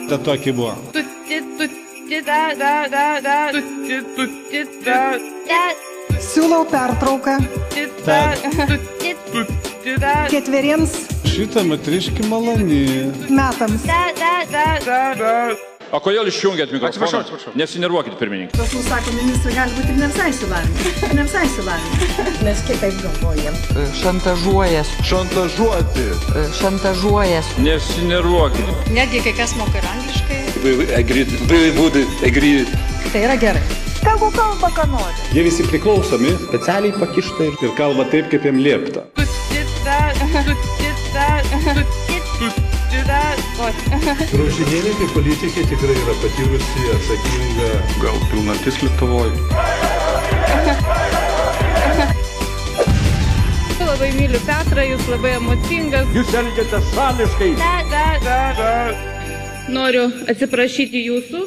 Ta tokį buvo. Siūlau pertrauką. Ketveriems Šitą matriškį malonį. metams. O kodėl išjungėt mikrofoną? Nesinervuokit, pirmininkai. Pas mus sako, ministrai gali būti ir ne visai išsilavinę. Ne visai išsilavinę. Mes kitaip galvojam. Šantažuojas. Šantažuoti. Šantažuojas. Nesinervuokit. Netgi kai kas moka ir angliškai. Tai yra gerai. Tegu kalba, ką nori. Jie visi priklausomi, specialiai pakišta ir kalba taip, kaip jam liepta. Graužinėlė kaip politikė tikrai yra patyrusi, atsakinga. Gal pilnatis Lietuvoje. Labai myliu Petrą, jūs labai emocingas. Jūs elgiate šališkai. Noriu atsiprašyti jūsų